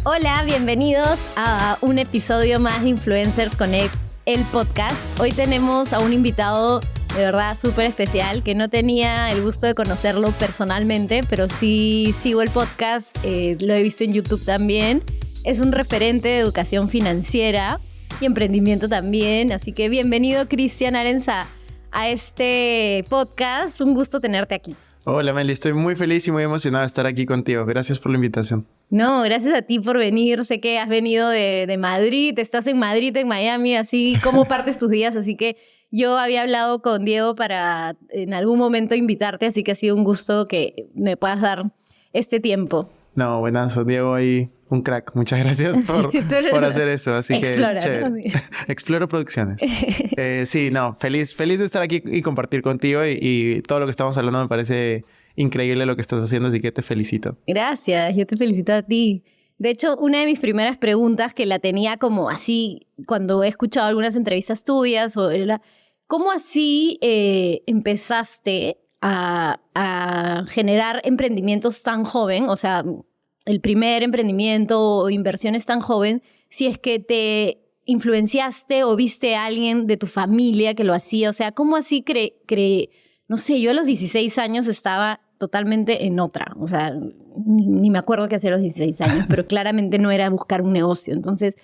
Hola, bienvenidos a un episodio más de Influencers Connect, el podcast. Hoy tenemos a un invitado de verdad súper especial que no tenía el gusto de conocerlo personalmente, pero sí sigo el podcast, lo he visto en YouTube también. Es un referente de educación financiera y emprendimiento también, así que bienvenido Cristian Arenza a este podcast. Un gusto tenerte aquí. Hola Meli, estoy muy feliz y muy emocionado de estar aquí contigo. Gracias por la invitación. No, gracias a ti por venir. Sé que has venido de Madrid, estás en Madrid, en Miami, así como partes tus días. Así que yo había hablado con Diego para en algún momento invitarte, así que ha sido un gusto que me puedas dar este tiempo. No, buenazo, Diego ahí, un crack. Muchas gracias por hacer eso. Así Explora, que chévere. ¿no? Exploro Producciones. Sí, no, feliz de estar aquí y compartir contigo y todo lo que estamos hablando me parece increíble lo que estás haciendo, así que te felicito. Gracias, yo te felicito a ti. De hecho, una de mis primeras preguntas que la tenía como así cuando he escuchado algunas entrevistas tuyas, era, ¿cómo así empezaste a generar emprendimientos tan joven? O sea, el primer emprendimiento o inversiones tan joven, si es que te influenciaste o viste a alguien de tu familia que lo hacía. O sea, ¿cómo así no sé, yo a los 16 años estaba totalmente en otra. O sea, ni me acuerdo qué hacía a los 16 años, pero claramente no era buscar un negocio. Entonces,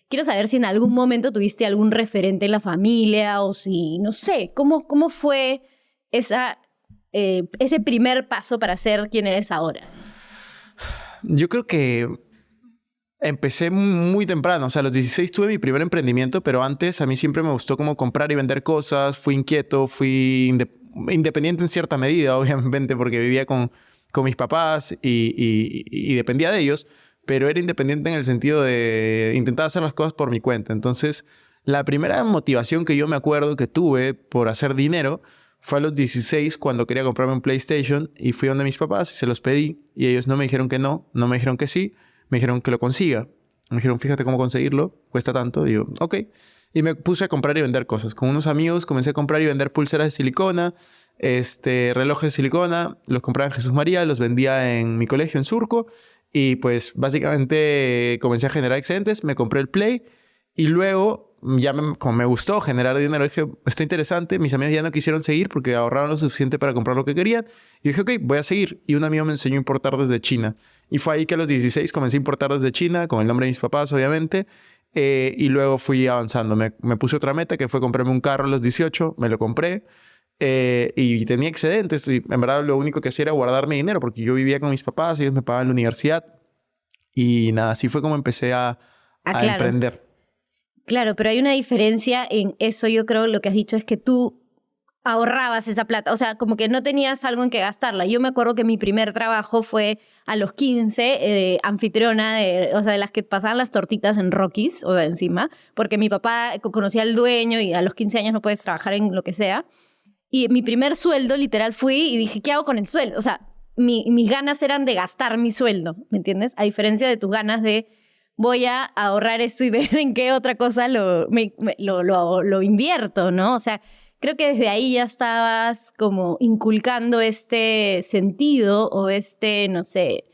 quiero saber si en algún momento tuviste algún referente en la familia o si, no sé, ¿cómo fue ese primer paso para ser quien eres ahora? Yo creo que empecé muy temprano. O sea, a los 16 tuve mi primer emprendimiento, pero antes a mí siempre me gustó como comprar y vender cosas. Fui inquieto, fui independiente en cierta medida, obviamente, porque vivía con mis papás y dependía de ellos, pero era independiente en el sentido de intentar hacer las cosas por mi cuenta. Entonces, la primera motivación que yo me acuerdo que tuve por hacer dinero fue a los 16 cuando quería comprarme un PlayStation y fui donde mis papás y se los pedí y ellos no me dijeron que no me dijeron que sí, me dijeron que lo consiga. Me dijeron, fíjate cómo conseguirlo, cuesta tanto. Y yo, ok. Y me puse a comprar y vender cosas. Con unos amigos comencé a comprar y vender pulseras de silicona, relojes de silicona. Los compraba en Jesús María, los vendía en mi colegio en Surco. Y pues básicamente comencé a generar excedentes, me compré el Play. Y luego, como me gustó generar dinero, dije, está interesante. Mis amigos ya no quisieron seguir porque ahorraron lo suficiente para comprar lo que querían. Y dije, ok, voy a seguir. Y un amigo me enseñó a importar desde China. Y fue ahí que a los 16 comencé a importar desde China, con el nombre de mis papás, obviamente. Y luego fui avanzando. Me puse otra meta, que fue comprarme un carro a los 18. Me lo compré. Y tenía excedentes. Y en verdad lo único que hacía era guardar mi dinero, porque yo vivía con mis papás, ellos me pagaban la universidad. Y nada, así fue como empecé a claro. emprender. Claro, pero hay una diferencia en eso. Yo creo lo que has dicho es que tú ahorrabas esa plata. O sea, como que no tenías algo en que gastarla. Yo me acuerdo que mi primer trabajo fue a los 15, anfitriona de las que pasaban las tortitas en Rockies, o encima, porque mi papá conocía al dueño y a los 15 años no puedes trabajar en lo que sea. Y mi primer sueldo, literal, fui y dije, ¿qué hago con el sueldo? O sea, mis ganas eran de gastar mi sueldo, ¿me entiendes? A diferencia de tus ganas de voy a ahorrar esto y ver en qué otra cosa lo invierto, ¿no? O sea, creo que desde ahí ya estabas como inculcando este sentido o no sé,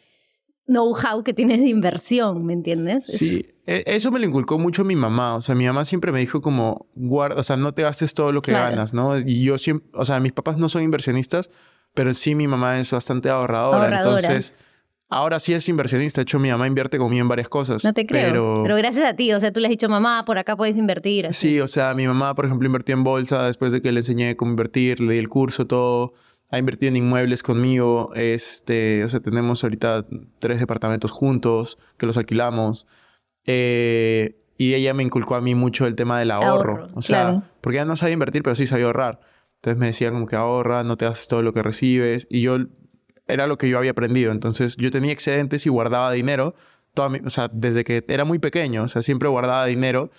know-how que tienes de inversión, ¿me entiendes? Sí, eso me lo inculcó mucho mi mamá. O sea, mi mamá siempre me dijo como, guarda, o sea, no te gastes todo lo que ganas, ¿no? Y yo siempre, o sea, mis papás no son inversionistas, pero sí mi mamá es bastante ahorradora. Entonces, ahora sí es inversionista. De hecho, mi mamá invierte conmigo en varias cosas. No te creo. Pero gracias a ti. O sea, tú le has dicho, mamá, por acá puedes invertir. Así. Sí, o sea, mi mamá, por ejemplo, invirtió en bolsa después de que le enseñé cómo invertir, le di el curso, todo. Ha invertido en inmuebles conmigo. O sea, tenemos ahorita 3 departamentos juntos que los alquilamos. Y ella me inculcó a mí mucho el tema del ahorro. O sea, claro. Porque ella no sabía invertir, pero sí sabía ahorrar. Entonces me decía como que ahorra, no te haces todo lo que recibes. Y yo... era lo que yo había aprendido. Entonces, yo tenía excedentes y guardaba dinero. O sea, desde que era muy pequeño. O sea, siempre guardaba dinero.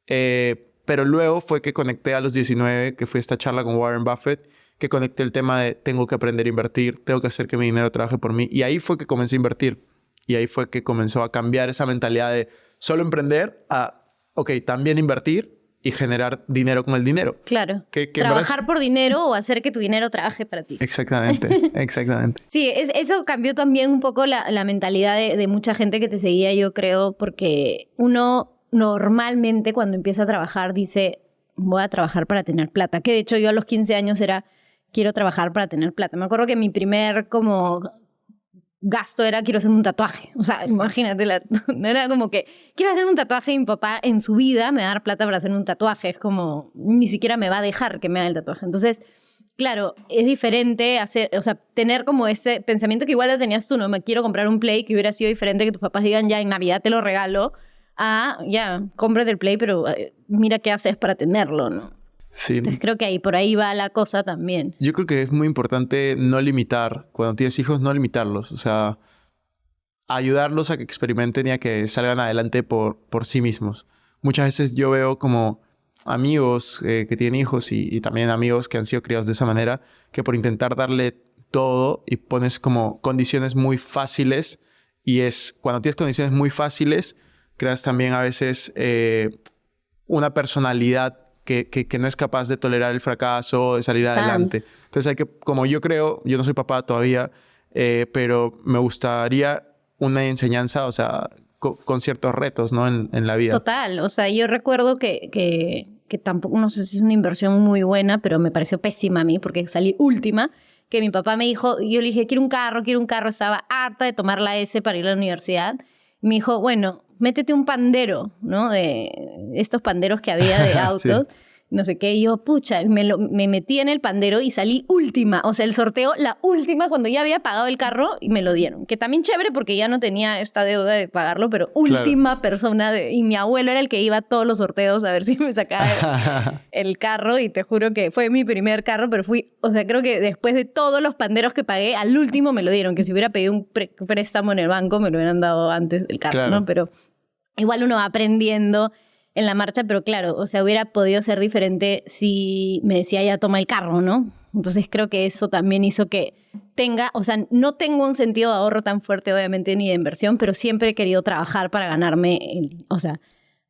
Pero luego fue que conecté a los 19, que fue esta charla con Warren Buffett, que conecté el tema de tengo que aprender a invertir, tengo que hacer que mi dinero trabaje por mí. Y ahí fue que comencé a invertir. Y ahí fue que comenzó a cambiar esa mentalidad de solo emprender a, ok, también invertir. y generar dinero con el dinero. Claro. Que Trabajar por dinero o hacer que tu dinero trabaje para ti. Exactamente, exactamente. Sí, eso cambió también un poco la mentalidad de mucha gente que te seguía, yo creo, porque uno normalmente cuando empieza a trabajar dice, voy a trabajar para tener plata. Que de hecho yo a los 15 años era, quiero trabajar para tener plata. Me acuerdo que mi primer como gasto era, quiero hacerme un tatuaje. O sea, imagínate, no era como que, quiero hacerme un tatuaje y mi papá en su vida me va a dar plata para hacerme un tatuaje. Es como, ni siquiera me va a dejar que me haga el tatuaje. Entonces, claro, es diferente tener como ese pensamiento que igual lo tenías tú, ¿no? Me quiero comprar un Play, que hubiera sido diferente que tus papás digan, ya en Navidad te lo regalo, ya, cómprate el Play, pero mira qué haces para tenerlo, ¿no? Sí. Entonces creo que por ahí va la cosa también. Yo creo que es muy importante no limitar, cuando tienes hijos, no limitarlos. O sea, ayudarlos a que experimenten y a que salgan adelante por sí mismos. Muchas veces yo veo como amigos que tienen hijos y también amigos que han sido criados de esa manera, que por intentar darle todo y pones como condiciones muy fáciles, y cuando tienes condiciones muy fáciles, creas también a veces una personalidad que no es capaz de tolerar el fracaso, de salir adelante. Entonces como yo creo, yo no soy papá todavía, pero me gustaría una enseñanza, o sea, con ciertos retos, ¿no? En la vida. Total, o sea, yo recuerdo que tampoco, no sé si es una inversión muy buena, pero me pareció pésima a mí porque salí última, que mi papá me dijo, yo le dije, quiero un carro, estaba harta de tomar la S para ir a la universidad. Y me dijo, bueno, métete un pandero, ¿no? De estos panderos que había de autos. Sí. No sé qué. Y yo, pucha, me metí en el pandero y salí última. O sea, el sorteo, la última, cuando ya había pagado el carro y me lo dieron. Que también chévere porque ya no tenía esta deuda de pagarlo, pero última persona. Y mi abuelo era el que iba a todos los sorteos a ver si me sacaba el carro. Y te juro que fue mi primer carro, pero creo que después de todos los panderos que pagué, al último me lo dieron. Que si hubiera pedido un préstamo en el banco, me lo hubieran dado antes el carro, ¿no? Pero igual uno va aprendiendo en la marcha, pero claro, o sea, hubiera podido ser diferente si me decía, ya toma el carro, ¿no? Entonces creo que eso también hizo que no tengo un sentido de ahorro tan fuerte, obviamente, ni de inversión, pero siempre he querido trabajar para ganarme,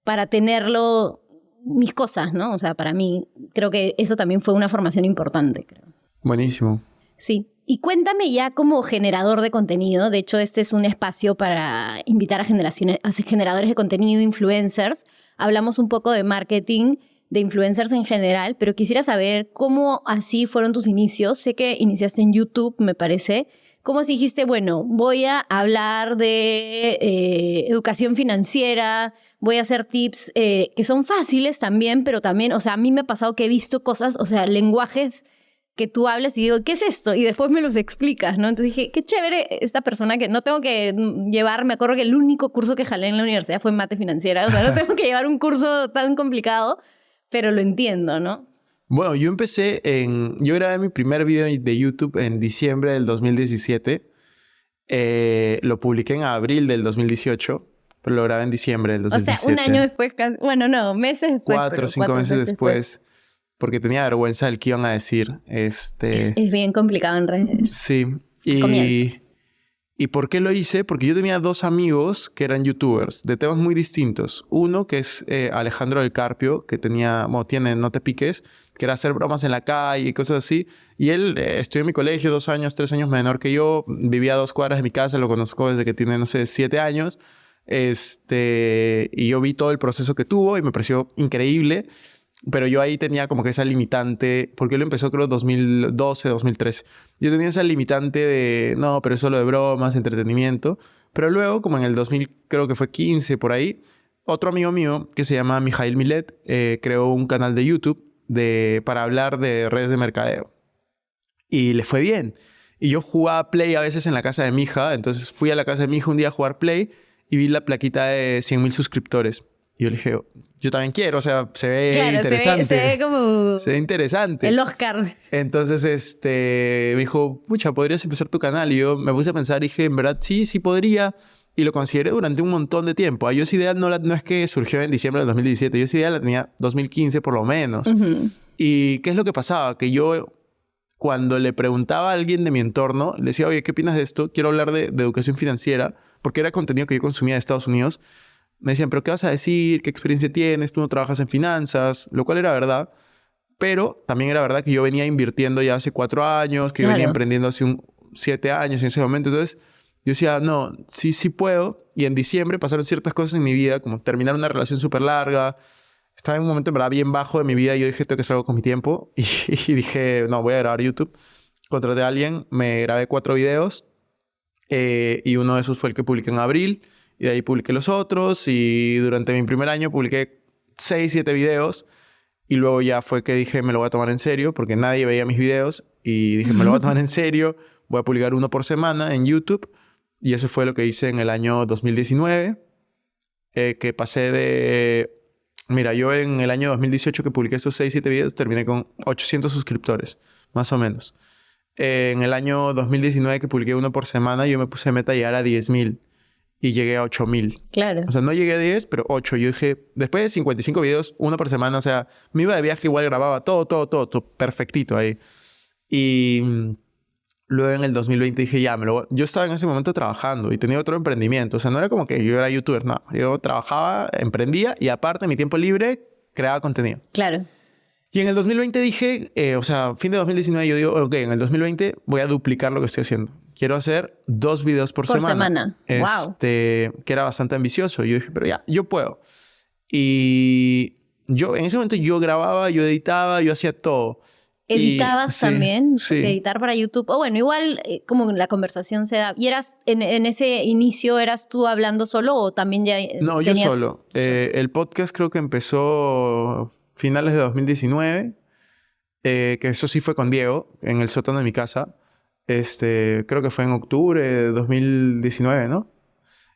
para tenerlo, mis cosas, ¿no? O sea, para mí, creo que eso también fue una formación importante, creo. Buenísimo. Sí. Y cuéntame ya como generador de contenido, de hecho este es un espacio para invitar a generadores de contenido, influencers. Hablamos un poco de marketing, de influencers en general, pero quisiera saber cómo así fueron tus inicios. Sé que iniciaste en YouTube, me parece. ¿Cómo así dijiste, bueno, voy a hablar de educación financiera, voy a hacer tips que son fáciles también, pero también, o sea, a mí me ha pasado que he visto cosas, o sea, lenguajes que tú hablas y digo, ¿qué es esto? Y después me los explicas, ¿no? Entonces dije, qué chévere esta persona que no tengo que llevar, me acuerdo que el único curso que jalé en la universidad fue en mate financiera, o sea, no tengo que llevar un curso tan complicado, pero lo entiendo, ¿no? Bueno, yo grabé mi primer video de YouTube en diciembre del 2017, lo publiqué en abril del 2018, pero lo grabé en diciembre del 2017. O sea, un año después, bueno, no, meses después. 4 o 5 meses después. Porque tenía vergüenza del que iban a decir. Es bien complicado en redes. Sí. ¿Y por qué lo hice? Porque yo tenía 2 amigos que eran youtubers de temas muy distintos. Uno que es Alejandro del Carpio, que tiene No Te Piques, que era hacer bromas en la calle y cosas así. Y él estudió en mi colegio 2 años, 3 años menor que yo. Vivía a 2 cuadras de mi casa, lo conozco desde que tiene, no sé, 7 años. Y yo vi todo el proceso que tuvo y me pareció increíble. Pero yo ahí tenía como que esa limitante, porque él empezó creo 2012, 2013. Yo tenía esa limitante de, no, pero es solo de bromas, entretenimiento. Pero luego, como en el 2000, creo que fue 15 por ahí, otro amigo mío que se llama Mijail Milet creó un canal de YouTube para hablar de redes de mercadeo. Y le fue bien. Y yo jugaba Play a veces en la casa de mi hija. Entonces fui a la casa de mi hija un día a jugar Play y vi la plaquita de 100,000 suscriptores. Y yo le dije, yo también quiero, o sea, se ve interesante. Se ve como... Se ve interesante. El Oscar. Entonces, me dijo, pucha, ¿podrías empezar tu canal? Y yo me puse a pensar y dije, en verdad, sí podría. Y lo consideré durante un montón de tiempo. Yo esa idea no es que surgió en diciembre del 2017. Yo esa idea la tenía 2015 por lo menos. Uh-huh. ¿Y qué es lo que pasaba? Que yo, cuando le preguntaba a alguien de mi entorno, le decía, oye, ¿qué opinas de esto? Quiero hablar de educación financiera, porque era contenido que yo consumía de Estados Unidos. me decían, ¿pero qué vas a decir? ¿Qué experiencia tienes? Tú no trabajas en finanzas, lo cual era verdad. Pero también era verdad que yo venía invirtiendo ya hace 4 años, que yo venía Claro. emprendiendo hace 7 años en ese momento. Entonces, yo decía, no, sí, sí puedo. Y en diciembre pasaron ciertas cosas en mi vida, como terminar una relación súper larga. Estaba en un momento, en verdad, bien bajo de mi vida. Y yo dije, tengo que hacer algo con mi tiempo. Y dije, no, voy a grabar YouTube. Contraté a alguien, me grabé 4 videos. Y uno de esos fue el que publiqué en abril. Y de ahí publiqué los otros. Y durante mi primer año publiqué 6, 7 videos. Y luego ya fue que dije, me lo voy a tomar en serio, porque nadie veía mis videos. Y dije, me lo voy a tomar en serio. Voy a publicar uno por semana en YouTube. Y eso fue lo que hice en el año 2019. Que pasé de... Mira, yo en el año 2018 que publiqué esos 6, 7 videos, terminé con 800 suscriptores, más o menos. En el año 2019 que publiqué uno por semana, yo me puse meta llegar a 10,000. Y llegué a 8,000. Claro. O sea, no llegué a 10, pero 8. Yo dije, después de 55 videos, uno por semana, o sea, me iba de viaje, igual grababa todo perfectito ahí. Y luego en el 2020 dije, ya, yo estaba en ese momento trabajando y tenía otro emprendimiento. O sea, no era como que yo era youtuber, no. Yo trabajaba, emprendía y aparte, en mi tiempo libre, creaba contenido. Claro. Y en el 2020 dije, o sea, fin de 2019 yo digo, ok, en el 2020 voy a duplicar lo que estoy haciendo. Quiero hacer 2 videos por semana. Wow. Que era bastante ambicioso. Yo dije, pero ya, yo puedo. Y yo, en ese momento yo grababa, yo editaba, yo hacía todo. ¿Editabas Sí, también? sí. Editar para YouTube. O bueno, igual como la conversación se da. ¿Y eras, en ese inicio, eras tú hablando solo o también ya No, yo solo. El podcast creo que empezó finales de 2019. Que eso sí fue con Diego, en el sótano de mi casa. Creo que fue en octubre de 2019, ¿no?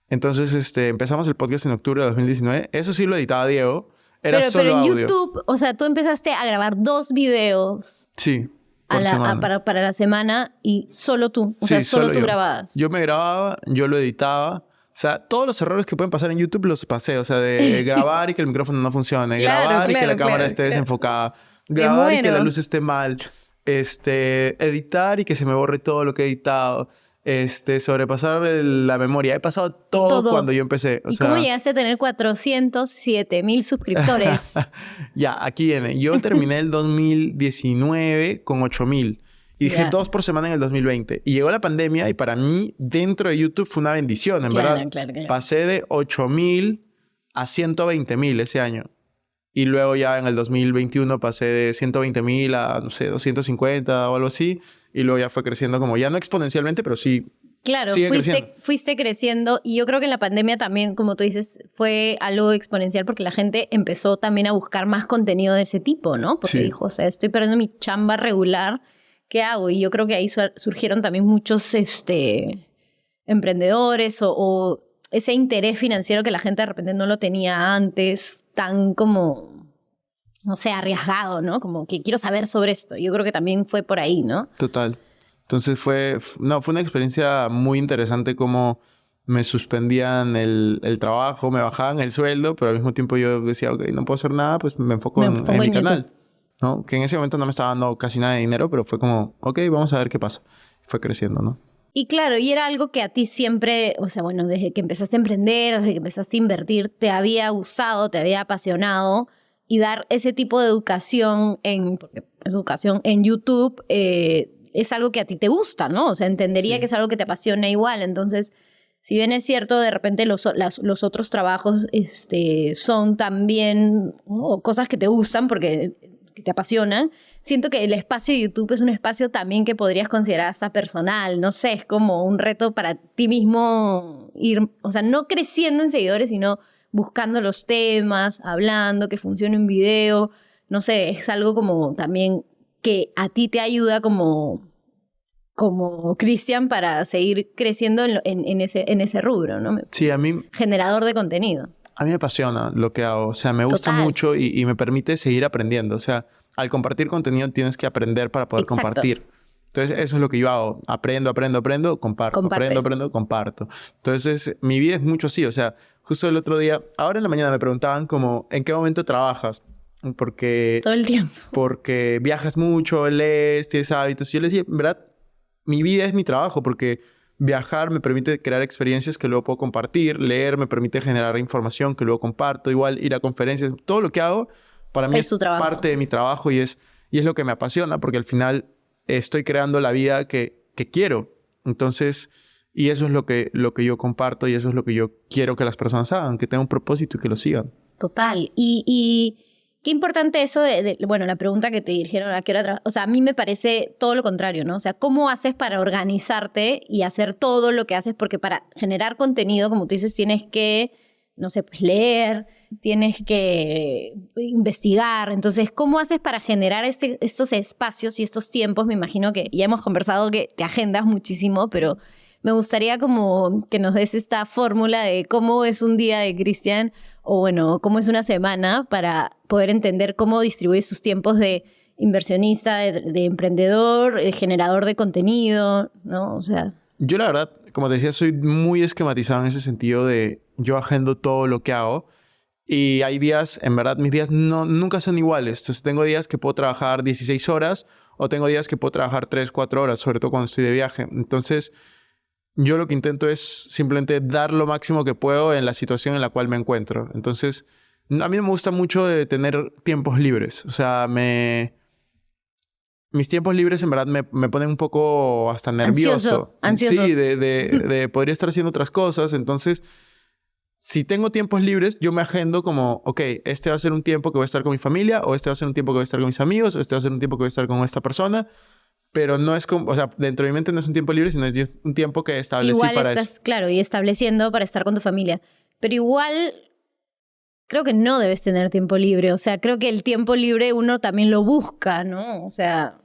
Entonces, empezamos el podcast en octubre de 2019. Eso sí lo editaba Diego. Era pero solo en audio. YouTube, o sea, tú empezaste a grabar 2 videos Sí, por semana. para la semana y solo tú. O Sí, sea, solo tú yo. grababas. Yo me grababa, yo lo editaba. O sea, todos los errores que pueden pasar en YouTube los pasé. O sea, de grabar y que el micrófono no funcione. Claro, Grabar y que la claro, cámara claro, esté claro. desenfocada. Qué Grabar y que la bueno. luz esté mal. Editar y que se me borre todo lo que he editado. Sobrepasar la memoria. He pasado todo cuando yo empecé. O ¿Y sea, cómo llegaste a tener 407,000 suscriptores? ya, aquí viene. Yo terminé el 2019 con 8,000. Y dije Ya. 2 por semana en el 2020. Y llegó la pandemia y para mí, dentro de YouTube, fue una bendición, en Claro, verdad. claro. Pasé de 8,000 a 120,000 ese año. Y luego ya en el 2021 pasé de 120,000 a, no sé, 250 o algo así. Y luego ya fue creciendo como, ya no exponencialmente, pero sí. Claro, sigue creciendo. fuiste creciendo y yo creo que en la pandemia también, como tú dices, fue algo exponencial porque la gente empezó también a buscar más contenido de ese tipo, ¿no? Porque Sí. dijo, o sea, estoy perdiendo mi chamba regular, ¿qué hago? Y yo creo que ahí surgieron también muchos emprendedores o ese interés financiero que la gente de repente no lo tenía antes, tan como, no sé, arriesgado, ¿no? Como que quiero saber sobre esto. Yo creo que también fue por ahí, ¿no? Total. Entonces fue una experiencia muy interesante como me suspendían el trabajo, me bajaban el sueldo, pero al mismo tiempo yo decía, ok, no puedo hacer nada, pues me enfoco en mi YouTube. canal, ¿no? Que en ese momento no me estaba dando casi nada de dinero, pero fue como, ok, vamos a ver qué pasa. Fue creciendo, ¿no? Y claro, y era algo que a ti siempre, o sea, bueno, desde que empezaste a emprender, desde que empezaste a invertir, te había gustado, te había apasionado y dar ese tipo de educación porque es educación en YouTube es algo que a ti te gusta, ¿no? O sea, entendería Sí. que es algo que te apasiona igual. Entonces, si bien es cierto, de repente los otros trabajos son también, ¿no?, cosas que te gustan porque que te apasionan, siento que el espacio de YouTube es un espacio también que podrías considerar hasta personal, no sé, es como un reto para ti mismo ir, o sea, no creciendo en seguidores, sino buscando los temas, hablando, que funcione un video, no sé, es algo como también que a ti te ayuda como Cristian para seguir creciendo en ese rubro, ¿no? Sí, a mí Generador de contenido. A mí me apasiona lo que hago. O sea, me gusta Total. mucho y me permite seguir aprendiendo. O sea, al compartir contenido tienes que aprender para poder Exacto. compartir. Entonces, eso es lo que yo hago. Aprendo, comparto. Compartes. Aprendo, comparto. Entonces, mi vida es mucho así. O sea, justo el otro día, ahora en la mañana me preguntaban como, ¿en qué momento trabajas? Todo el tiempo. Porque viajas mucho, lees, tienes hábitos. Y yo les decía, en verdad, mi vida es mi trabajo porque Viajar me permite crear experiencias que luego puedo compartir. Leer me permite generar información que luego comparto. Igual ir a conferencias. Todo lo que hago para mí Es tu trabajo. parte de mi trabajo y es lo que me apasiona porque al final estoy creando la vida que quiero. Entonces, y eso es lo que yo comparto y eso es lo que yo quiero que las personas hagan, que tengan un propósito y que lo sigan. Total. Y qué importante eso bueno, la pregunta que te dirigieron, ¿a qué hora trabajas? O sea, a mí me parece todo lo contrario, ¿no? O sea, ¿cómo haces para organizarte y hacer todo lo que haces? Porque para generar contenido, como tú dices, tienes que, no sé, pues leer, tienes que investigar. Entonces, ¿cómo haces para generar estos espacios y estos tiempos? Me imagino que ya hemos conversado que te agendas muchísimo, pero me gustaría como que nos des esta fórmula de cómo es un día de Cristian o bueno, cómo es una semana para poder entender cómo distribuir sus tiempos de inversionista, de emprendedor, de generador de contenido, ¿no? O sea... Yo la verdad, como te decía, soy muy esquematizado en ese sentido de yo agendo todo lo que hago y hay días, en verdad, mis días nunca son iguales. Entonces tengo días que puedo trabajar 16 horas o tengo días que puedo trabajar 3, 4 horas, sobre todo cuando estoy de viaje. Entonces... yo lo que intento es simplemente dar lo máximo que puedo en la situación en la cual me encuentro. Entonces, a mí me gusta mucho de tener tiempos libres. O sea, mis tiempos libres en verdad me ponen un poco hasta nervioso. Ansioso. Sí, de podría estar haciendo otras cosas. Entonces, si tengo tiempos libres, yo me agendo como, ok, este va a ser un tiempo que voy a estar con mi familia, o este va a ser un tiempo que voy a estar con mis amigos, o este va a ser un tiempo que voy a estar con esta persona. Pero no es como... o sea, dentro de mi mente no es un tiempo libre, sino es un tiempo que establecí igual para estás, eso. claro, y estableciendo para estar con tu familia. Pero igual creo que no debes tener tiempo libre. O sea, creo que el tiempo libre uno también lo busca, ¿no? O sea,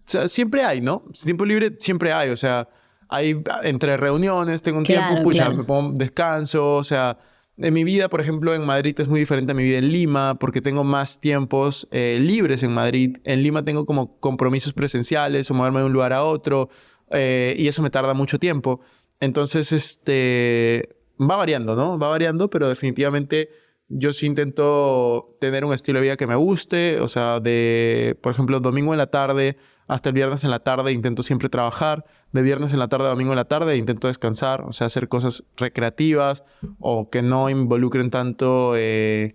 Siempre hay, ¿no? Tiempo libre siempre hay. O sea, hay entre reuniones, tengo un Claro, tiempo, pucha, claro. me pongo descanso. O sea, en mi vida, por ejemplo, en Madrid es muy diferente a mi vida en Lima porque tengo más tiempos libres en Madrid. En Lima tengo como compromisos presenciales o moverme de un lugar a otro y eso me tarda mucho tiempo. Entonces, va variando, ¿no? Va variando, pero definitivamente yo sí intento tener un estilo de vida que me guste. O sea, por ejemplo, domingo en la tarde hasta el viernes en la tarde intento siempre trabajar. De viernes en la tarde a domingo en la tarde intento descansar. O sea, hacer cosas recreativas o que no involucren tanto que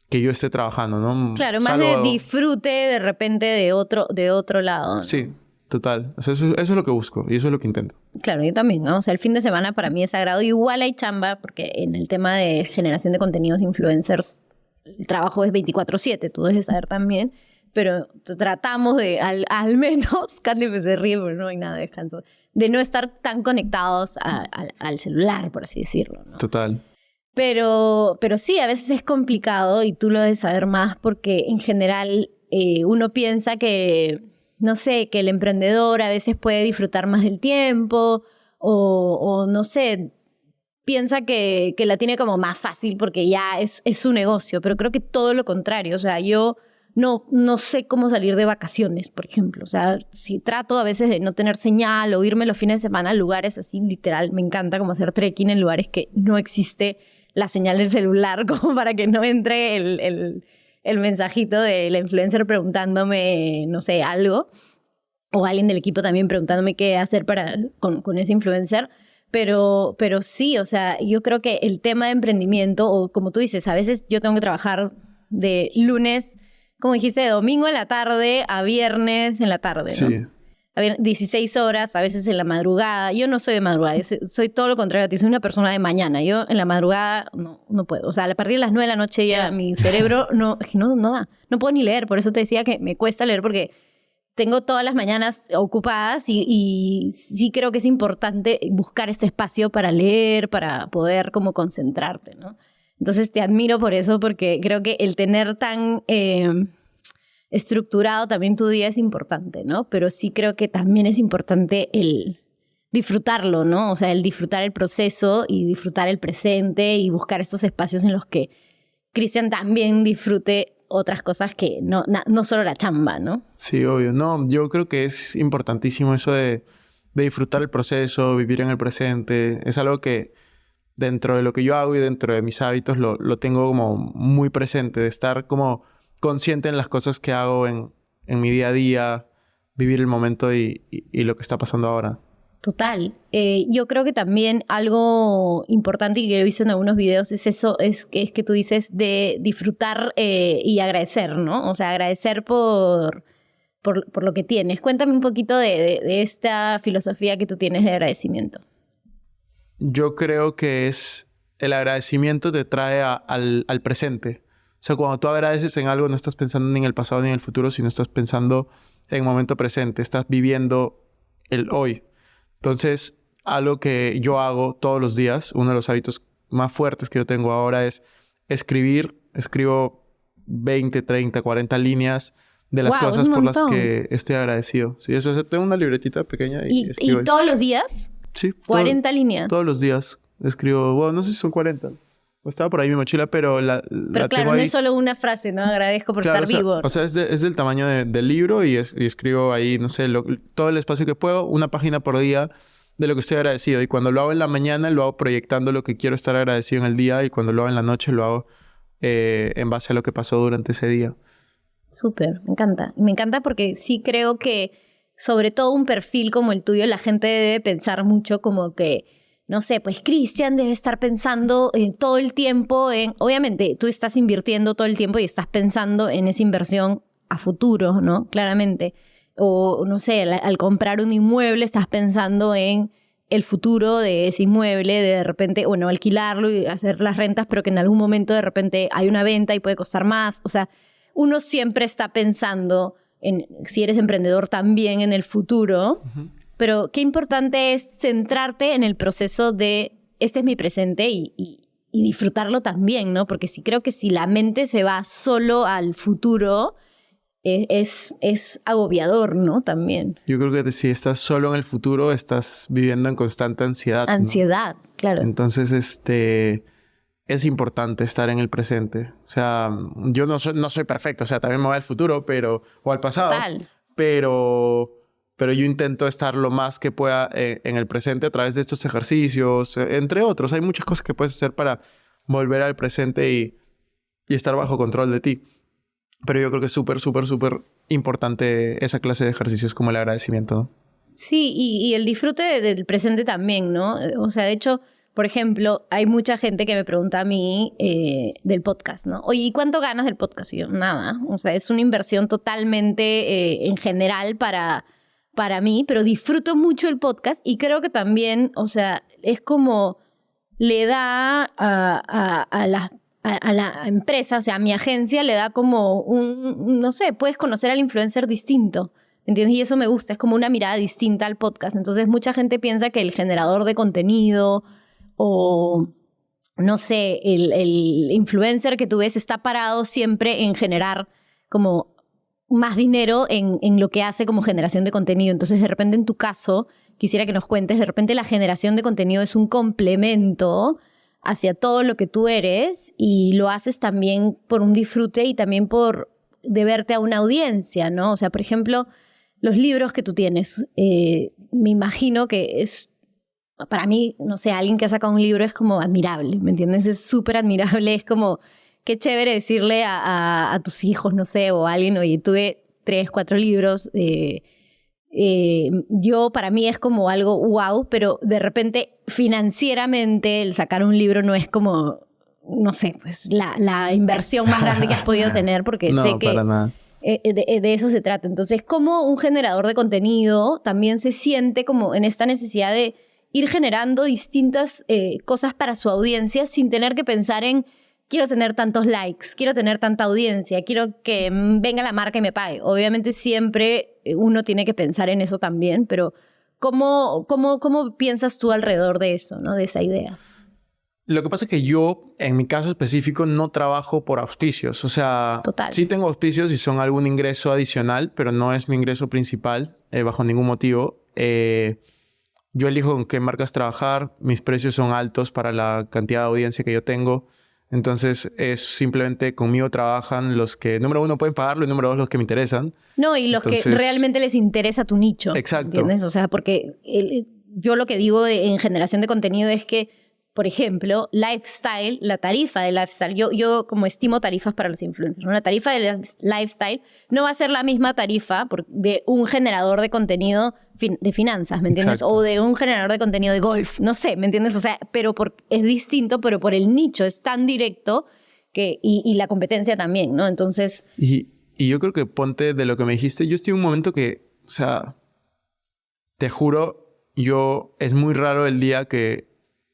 yo esté trabajando, ¿no? Claro, más de disfrute de repente de otro lado, ¿no? Sí, total. O sea, eso es lo que busco y eso es lo que intento. Claro, yo también, ¿no? O sea, el fin de semana para mí es sagrado. Igual hay chamba, porque en el tema de generación de contenidos influencers, el trabajo es 24/7, tú debes saber también. Pero tratamos de, al menos, Candy me se ríe, pero no hay nada de descanso, de no estar tan conectados al celular, por así decirlo, ¿no? Total. Pero sí, a veces es complicado y tú lo debes saber más porque en general uno piensa que, no sé, que el emprendedor a veces puede disfrutar más del tiempo o no sé, piensa que la tiene como más fácil porque ya es su negocio, pero creo que todo lo contrario. O sea, yo no sé cómo salir de vacaciones, por ejemplo. O sea, si trato a veces de no tener señal o irme los fines de semana a lugares así, literal, me encanta como hacer trekking en lugares que no existe la señal del celular como para que no entre el mensajito de la influencer preguntándome, no sé, algo. O alguien del equipo también preguntándome qué hacer con ese influencer. Pero sí, o sea, yo creo que el tema de emprendimiento, o como tú dices, a veces yo tengo que trabajar de lunes, como dijiste, de domingo en la tarde a viernes en la tarde, ¿no? Sí. A ver, 16 horas, a veces en la madrugada. Yo no soy de madrugada, yo soy todo lo contrario a ti, soy una persona de mañana. Yo en la madrugada no puedo. O sea, a partir de las 9 de la noche ya mi cerebro no da. No puedo ni leer, por eso te decía que me cuesta leer porque tengo todas las mañanas ocupadas y sí creo que es importante buscar este espacio para leer, para poder como concentrarte, ¿no? Entonces te admiro por eso, porque creo que el tener tan estructurado también tu día es importante, ¿no? Pero sí creo que también es importante el disfrutarlo, ¿no? O sea, el disfrutar el proceso y disfrutar el presente y buscar estos espacios en los que Cristian también disfrute otras cosas que no solo la chamba, ¿no? Sí, obvio. No, yo creo que es importantísimo eso de disfrutar el proceso, vivir en el presente. Es algo que dentro de lo que yo hago y dentro de mis hábitos lo tengo como muy presente, de estar como consciente en las cosas que hago en mi día a día, vivir el momento y lo que está pasando ahora. Total. Yo creo que también algo importante y que he visto en algunos videos es eso, es que tú dices de disfrutar y agradecer, ¿no? O sea, agradecer por lo que tienes. Cuéntame un poquito de esta filosofía que tú tienes de agradecimiento. Yo creo que el agradecimiento te trae al presente. O sea, cuando tú agradeces en algo, no estás pensando ni en el pasado ni en el futuro, sino estás pensando en el momento presente. Estás viviendo el hoy. Entonces, algo que yo hago todos los días, uno de los hábitos más fuertes que yo tengo ahora es escribir. Escribo 20, 30, 40 líneas de las cosas por las que estoy agradecido. Sí, eso es, tengo una libretita pequeña y escribo. ¿Y todos los días? Sí. 40 líneas. Todos los días escribo, bueno, no sé si son 40. Estaba por ahí mi mochila, pero la Pero claro, tengo no ahí. Es solo una frase, ¿no? Agradezco por estar vivo. O sea, es del tamaño del libro y escribo ahí, no sé, todo el espacio que puedo, una página por día de lo que estoy agradecido. Y cuando lo hago en la mañana, lo hago proyectando lo que quiero estar agradecido en el día. Y cuando lo hago en la noche, lo hago en base a lo que pasó durante ese día. Súper, me encanta. Me encanta porque sí creo que, sobre todo un perfil como el tuyo, la gente debe pensar mucho como que, no sé, pues Cristian debe estar pensando todo el tiempo en... Obviamente, tú estás invirtiendo todo el tiempo y estás pensando en esa inversión a futuro, ¿no? Claramente. O, no sé, al comprar un inmueble estás pensando en el futuro de ese inmueble, de repente, bueno, alquilarlo y hacer las rentas, pero que en algún momento de repente hay una venta y puede costar más. O sea, uno siempre está pensando en, si eres emprendedor, también en el futuro. Uh-huh. Pero qué importante es centrarte en el proceso de este es mi presente y disfrutarlo también, ¿no? Porque creo que si la mente se va solo al futuro, es agobiador, ¿no? También. Yo creo que si estás solo en el futuro, estás viviendo en constante ansiedad. Ansiedad, ¿no? Claro. Entonces, es importante estar en el presente. O sea, yo no soy perfecto. O sea, también me voy al futuro, o al pasado. Total. Pero yo intento estar lo más que pueda en el presente a través de estos ejercicios, entre otros. Hay muchas cosas que puedes hacer para volver al presente y estar bajo control de ti. Pero yo creo que es súper, súper, súper importante esa clase de ejercicios como el agradecimiento, ¿no? Sí, y el disfrute del presente también, ¿no? O sea, de hecho, por ejemplo, hay mucha gente que me pregunta a mí del podcast, ¿no? Oye, ¿y cuánto ganas del podcast? Y yo, nada. O sea, es una inversión totalmente en general para mí, pero disfruto mucho el podcast y creo que también, o sea, es como le da a la empresa, o sea, a mi agencia le da como no sé, puedes conocer al influencer distinto, ¿entiendes? Y eso me gusta, es como una mirada distinta al podcast. Entonces, mucha gente piensa que el generador de contenido o, no sé, el influencer que tú ves está parado siempre en generar como más dinero en lo que hace como generación de contenido. Entonces, de repente, en tu caso, quisiera que nos cuentes, de repente la generación de contenido es un complemento hacia todo lo que tú eres y lo haces también por un disfrute y también por deberte a una audiencia, ¿no? O sea, por ejemplo, los libros que tú tienes, me imagino que es, para mí, no sé, alguien que ha sacado un libro es como admirable, ¿me entiendes? Es súper admirable, es como... Qué chévere decirle a tus hijos, no sé, o a alguien, oye, tuve 3, 4 libros. Yo, para mí es como algo wow, pero de repente financieramente el sacar un libro no es como, no sé, pues la inversión más grande que has podido tener, porque no, sé que para nada. De eso se trata. Entonces, como un generador de contenido también se siente como en esta necesidad de ir generando distintas cosas para su audiencia sin tener que pensar en quiero tener tantos likes, quiero tener tanta audiencia, quiero que venga la marca y me pague. Obviamente siempre uno tiene que pensar en eso también, pero ¿cómo piensas tú alrededor de eso, ¿no? De esa idea? Lo que pasa es que yo, en mi caso específico, no trabajo por auspicios. O sea, total, sí tengo auspicios y son algún ingreso adicional, pero no es mi ingreso principal, bajo ningún motivo. Yo elijo con qué marcas trabajar, mis precios son altos para la cantidad de audiencia que yo tengo. Entonces, es simplemente conmigo trabajan los que, número 1, pueden pagarlo y número 2, los que me interesan. No, y los que realmente les interesa tu nicho. Exacto. ¿Entiendes? O sea, porque yo lo que digo en generación de contenido es que por ejemplo, lifestyle, la tarifa de lifestyle, yo como estimo tarifas para los influencers, ¿no? La tarifa de lifestyle no va a ser la misma tarifa de un generador de contenido de finanzas, ¿me entiendes? Exacto. O de un generador de contenido de golf, no sé, ¿me entiendes? O sea, pero es distinto, pero por el nicho es tan directo y la competencia también, ¿no? Entonces... Y yo creo que ponte de lo que me dijiste, yo estoy en un momento que, o sea, te juro, es muy raro el día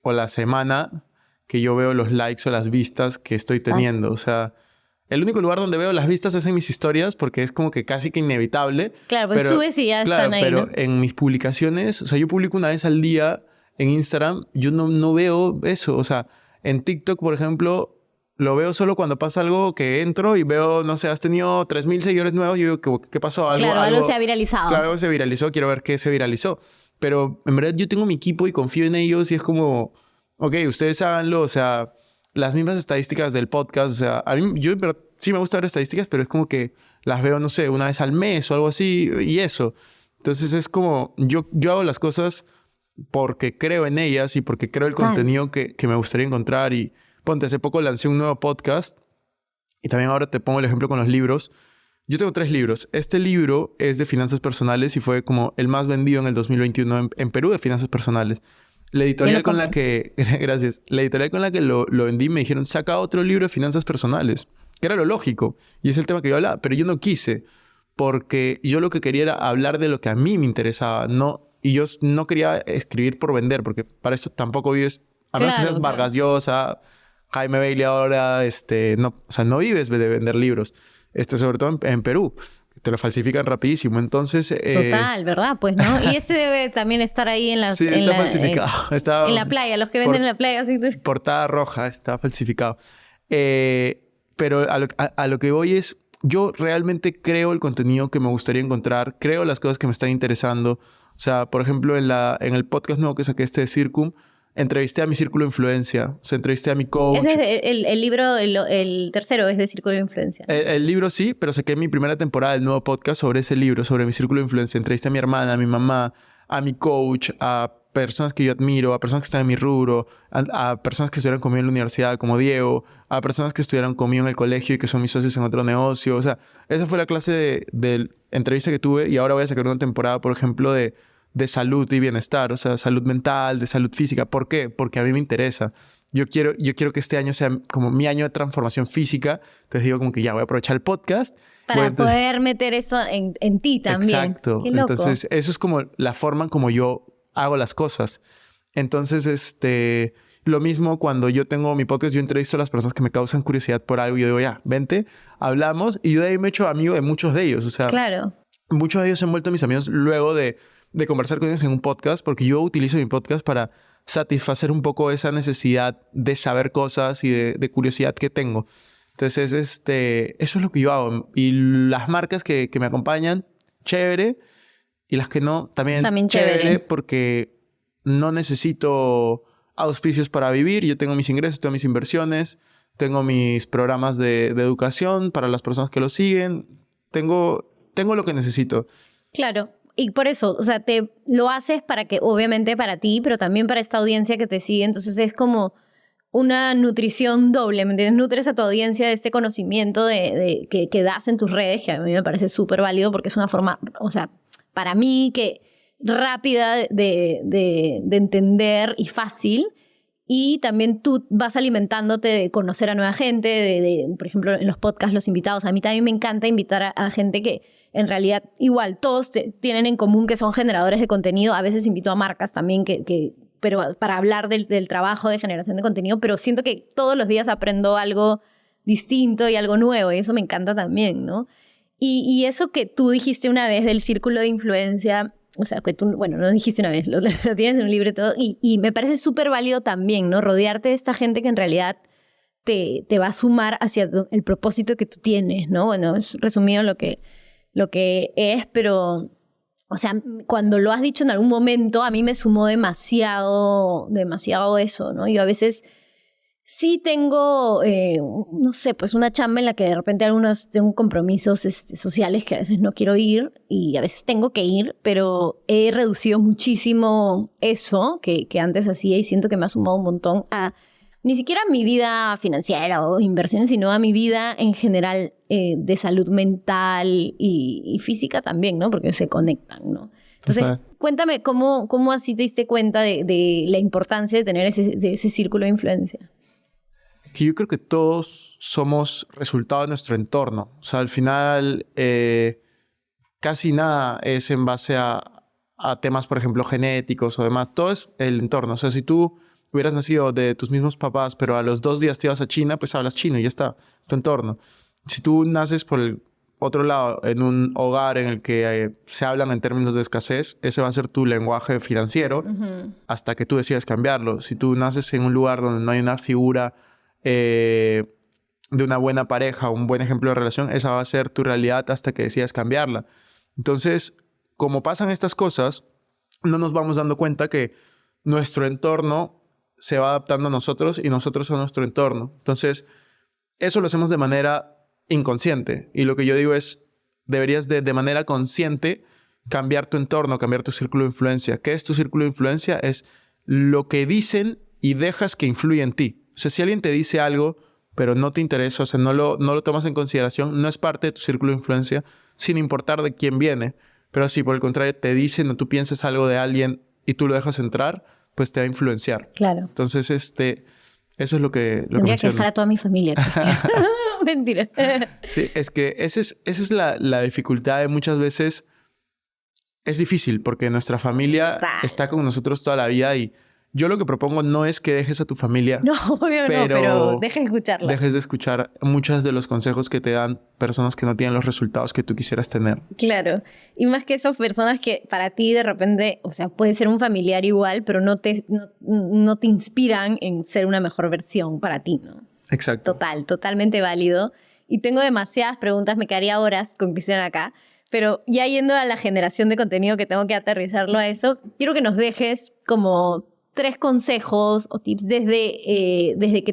o la semana que yo veo los likes o las vistas que estoy teniendo. O sea, el único lugar donde veo las vistas es en mis historias porque es como que casi que inevitable. Claro, pues subes y ya están ahí, pero ¿no? en mis publicaciones, o sea, yo publico una vez al día en Instagram, yo no veo eso. O sea, en TikTok, por ejemplo, lo veo solo cuando pasa algo que entro y veo, no sé, has tenido 3,000 seguidores nuevos y digo, ¿qué pasó? Algo se ha viralizado. Claro, algo se viralizó, quiero ver qué se viralizó. Pero en verdad yo tengo mi equipo y confío en ellos y es como, ok, ustedes háganlo, o sea, las mismas estadísticas del podcast, o sea, a mí, yo en verdad sí me gusta ver estadísticas, pero es como que las veo, no sé, una vez al mes o algo así y eso. Entonces es como, yo hago las cosas porque creo en ellas y porque creo el contenido que me gustaría encontrar y ponte, hace poco lancé un nuevo podcast y también ahora te pongo el ejemplo con los libros. Yo tengo 3 libros. Este libro es de finanzas personales y fue como el más vendido en el 2021 en Perú de finanzas personales. La editorial con la que... Gracias. La editorial con la que lo vendí me dijeron, saca otro libro de finanzas personales. Que era lo lógico. Y es el tema que yo hablaba. Pero yo no quise. Porque yo lo que quería era hablar de lo que a mí me interesaba. Y yo no quería escribir por vender. Porque para esto tampoco vives... A menos que seas Vargas Llosa, Jaime Bailey ahora... no, o sea, no vives de vender libros. Sobre todo en Perú. Te lo falsifican rapidísimo. Entonces... Total, ¿verdad? Pues, ¿no? Y debe también estar ahí en las... Sí, está falsificado. En la playa, los que venden en la playa. Así. Portada roja, está falsificado. Pero a lo que voy es... Yo realmente creo el contenido que me gustaría encontrar. Creo las cosas que me están interesando. O sea, por ejemplo, en el podcast nuevo que saqué de Circum, entrevisté a mi círculo de influencia. O sea, entrevisté a mi coach. El libro, el tercero es de Círculo de Influencia. El libro sí, pero saqué mi primera temporada del nuevo podcast sobre ese libro, sobre mi círculo de influencia. Entrevisté a mi hermana, a mi mamá, a mi coach, a personas que yo admiro, a personas que están en mi rubro, a personas que estudiaron conmigo en la universidad, como Diego, a personas que estudiaron conmigo en el colegio y que son mis socios en otro negocio. O sea, esa fue la clase de entrevista que tuve y ahora voy a sacar una temporada, por ejemplo, de salud y bienestar, o sea, salud mental, de salud física. ¿Por qué? Porque a mí me interesa. Yo quiero que este año sea como mi año de transformación física. Entonces digo como que ya voy a aprovechar el podcast. Para poder meter eso en ti también. Exacto. Qué loco. Entonces, eso es como la forma en como yo hago las cosas. Entonces, lo mismo cuando yo tengo mi podcast, yo entrevisto a las personas que me causan curiosidad por algo y yo digo, ya, vente, hablamos. Y yo de ahí me he hecho amigo de muchos de ellos. O sea, claro. Muchos de ellos se han vuelto mis amigos luego de conversar con ellos en un podcast, porque yo utilizo mi podcast para satisfacer un poco esa necesidad de saber cosas y de curiosidad que tengo. Entonces, eso es lo que yo hago. Y las marcas que me acompañan, chévere. Y las que no, también chévere. Porque no necesito auspicios para vivir. Yo tengo mis ingresos, tengo mis inversiones, tengo mis programas de educación para las personas que lo siguen. Tengo lo que necesito. Claro. Y por eso, o sea, lo haces para que, obviamente para ti, pero también para esta audiencia que te sigue. Entonces es como una nutrición doble, ¿me entiendes? Nutres a tu audiencia de este conocimiento que das en tus redes, que a mí me parece súper válido porque es una forma, o sea, para mí que rápida de entender y fácil. Y también tú vas alimentándote de conocer a nueva gente, por ejemplo, en los podcasts, los invitados. A mí también me encanta invitar a gente que en realidad igual todos tienen en común que son generadores de contenido. A veces invito a marcas también pero para hablar del trabajo de generación de contenido, pero siento que todos los días aprendo algo distinto y algo nuevo y eso me encanta también, ¿no? Y eso que tú dijiste una vez del círculo de influencia, o sea, que tú, bueno, no dijiste una vez, lo tienes en un libro y todo, y me parece súper válido también, ¿no? Rodearte de esta gente que en realidad te va a sumar hacia el propósito que tú tienes, ¿no? Bueno, es resumido lo que es, pero, o sea, cuando lo has dicho en algún momento, a mí me sumó demasiado eso, ¿no? Yo a veces Sí tengo, no sé, pues una chamba en la que de repente tengo compromisos sociales que a veces no quiero ir y a veces tengo que ir, pero he reducido muchísimo eso que antes hacía y siento que me ha sumado un montón a ni siquiera a mi vida financiera o inversiones, sino a mi vida en general de salud mental y física también, ¿no? Porque se conectan, ¿no? Entonces, cuéntame cómo así te diste cuenta de la importancia de tener ese círculo de influencia. Que yo creo que todos somos resultado de nuestro entorno. O sea, al final casi nada es en base a temas, por ejemplo, genéticos o demás. Todo es el entorno. O sea, si tú hubieras nacido de tus mismos papás, pero a los 2 días te ibas a China, pues hablas chino y ya está, tu entorno. Si tú naces por el otro lado, en un hogar en el que se hablan en términos de escasez, ese va a ser tu lenguaje financiero hasta que tú decidas cambiarlo. Si tú naces en un lugar donde no hay una figura de una buena pareja, un buen ejemplo de relación, esa va a ser tu realidad hasta que decidas cambiarla. Entonces, como pasan estas cosas, no nos vamos dando cuenta que nuestro entorno se va adaptando a nosotros y nosotros a nuestro entorno. Entonces, eso lo hacemos de manera inconsciente. Y lo que yo digo es, deberías de manera consciente cambiar tu entorno, cambiar tu círculo de influencia. ¿Qué es tu círculo de influencia? Es lo que dicen y dejas que influya en ti. O sea, si alguien te dice algo, pero no te interesa, o sea, no lo tomas en consideración, no es parte de tu círculo de influencia, sin importar de quién viene. Pero si por el contrario te dicen o tú piensas algo de alguien y tú lo dejas entrar, pues te va a influenciar. Claro. Entonces, eso es lo que tendría que dejar a toda mi familia, Cristian. Mentira. Sí, es que esa es la dificultad de muchas veces. Es difícil porque nuestra familia está con nosotros toda la vida y yo lo que propongo no es que dejes a tu familia. No, obvio pero dejes de escucharla. Dejes de escuchar muchos de los consejos que te dan personas que no tienen los resultados que tú quisieras tener. Claro. Y más que esas personas que para ti de repente, o sea, puede ser un familiar igual, pero no te inspiran en ser una mejor versión para ti, ¿no? Exacto. Totalmente válido. Y tengo demasiadas preguntas, me quedaría horas con Cristian acá. Pero ya yendo a la generación de contenido que tengo que aterrizarlo a eso, quiero que nos dejes como 3 consejos o tips desde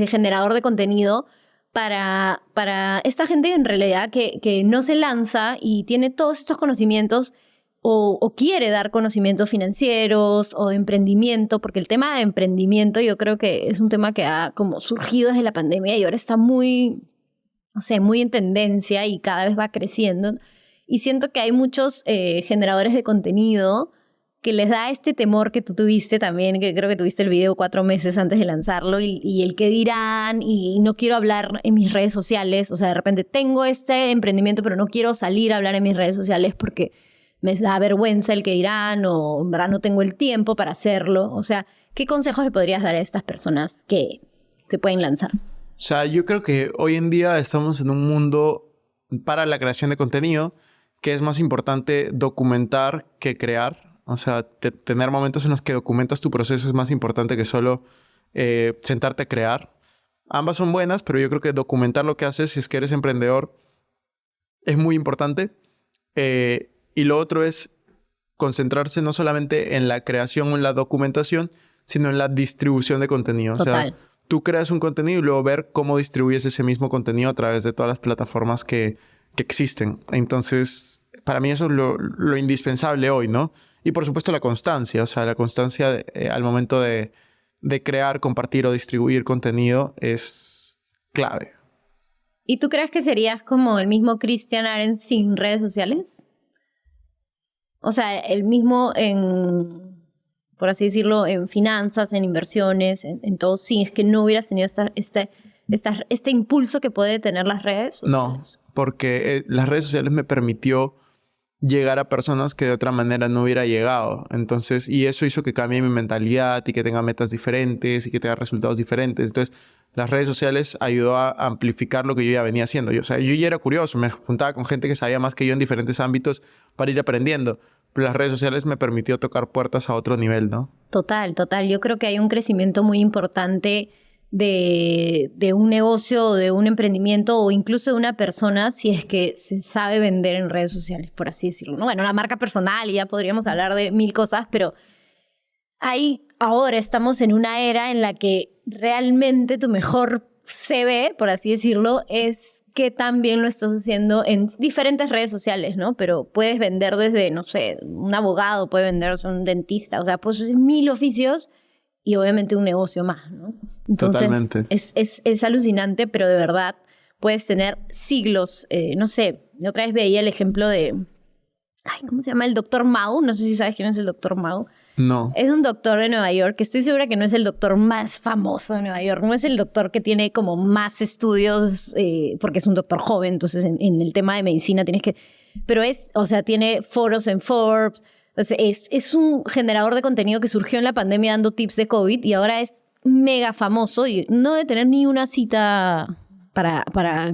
generador de contenido para esta gente en realidad que no se lanza y tiene todos estos conocimientos o quiere dar conocimientos financieros o de emprendimiento, porque el tema de emprendimiento yo creo que es un tema que ha como surgido desde la pandemia y ahora está muy, no sé, muy en tendencia y cada vez va creciendo. Y siento que hay muchos generadores de contenido que les da este temor que tú tuviste también, que creo que tuviste el video 4 meses antes de lanzarlo y el qué dirán y no quiero hablar en mis redes sociales. O sea, de repente tengo este emprendimiento pero no quiero salir a hablar en mis redes sociales porque me da vergüenza el qué dirán o en verdad no tengo el tiempo para hacerlo. O sea, ¿qué consejos le podrías dar a estas personas que se pueden lanzar? O sea, yo creo que hoy en día estamos en un mundo para la creación de contenido que es más importante documentar que crear. O sea, tener momentos en los que documentas tu proceso es más importante que solo sentarte a crear. Ambas son buenas, pero yo creo que documentar lo que haces si es que eres emprendedor es muy importante. Y lo otro es concentrarse no solamente en la creación o en la documentación, sino en la distribución de contenido. Total. O sea, tú creas un contenido y luego ver cómo distribuyes ese mismo contenido a través de todas las plataformas que existen. Entonces, para mí eso es lo indispensable hoy, ¿no? Y por supuesto la constancia. O sea, la constancia al momento de crear, compartir o distribuir contenido es clave. ¿Y tú crees que serías como el mismo Cristian Arens sin redes sociales? O sea, el mismo por así decirlo, en finanzas, en inversiones, en todo, sí, es que no hubieras tenido este impulso que puede tener las redes sociales. No, porque las redes sociales me permitió llegar a personas que de otra manera no hubiera llegado. Entonces, y eso hizo que cambie mi mentalidad y que tenga metas diferentes y que tenga resultados diferentes. Entonces, las redes sociales ayudó a amplificar lo que yo ya venía haciendo. O sea, yo ya era curioso, me juntaba con gente que sabía más que yo en diferentes ámbitos para ir aprendiendo. Pero las redes sociales me permitió tocar puertas a otro nivel, ¿no? Total. Yo creo que hay un crecimiento muy importante de un negocio o de un emprendimiento o incluso de una persona si es que se sabe vender en redes sociales, por así decirlo, ¿no? Bueno, la marca personal y ya podríamos hablar de 1000 cosas, pero ahora estamos en una era en la que realmente tu mejor CV, por así decirlo, es que también lo estás haciendo en diferentes redes sociales, ¿no? Pero puedes vender desde, no sé, un abogado, puede venderse un dentista, o sea, puedes hacer 1000 oficios y obviamente un negocio más, ¿no? Entonces, totalmente. Es alucinante, pero de verdad puedes tener siglos, no sé, yo otra vez veía el ejemplo de, ¿cómo se llama? El doctor Mao, no sé si sabes quién es el doctor Mao. No. Es un doctor de Nueva York, que estoy segura que no es el doctor más famoso de Nueva York, no es el doctor que tiene como más estudios, porque es un doctor joven, entonces en el tema de medicina tienes que... Pero tiene foros en Forbes, o sea, es un generador de contenido que surgió en la pandemia dando tips de COVID y ahora es mega famoso y no debe tener ni una cita para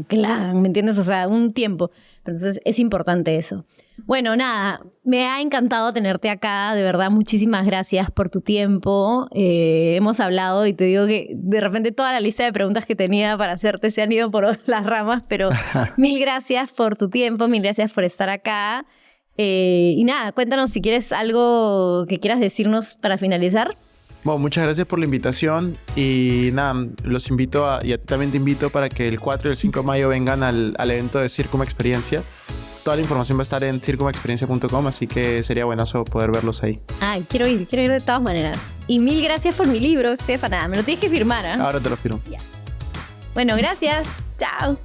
que la hagan, ¿me entiendes? O sea, un tiempo. Entonces es importante eso. Bueno, nada, me ha encantado tenerte acá, de verdad, muchísimas gracias por tu tiempo. Hemos hablado y te digo que de repente toda la lista de preguntas que tenía para hacerte se han ido por las ramas, pero mil gracias por tu tiempo, mil gracias por estar acá. Y nada, cuéntanos si quieres algo que quieras decirnos para finalizar. Bueno, muchas gracias por la invitación y nada, los invito y a ti también te invito para que el 4 y el 5 de mayo vengan al evento de Circum Experiencia. Toda la información va a estar en circumexperiencia.com, así que sería buenazo poder verlos ahí. Ay, quiero ir de todas maneras. Y mil gracias por mi libro, Estefana. Me lo tienes que firmar, ¿eh? Ahora te lo firmo. Ya. Bueno, gracias. Chao.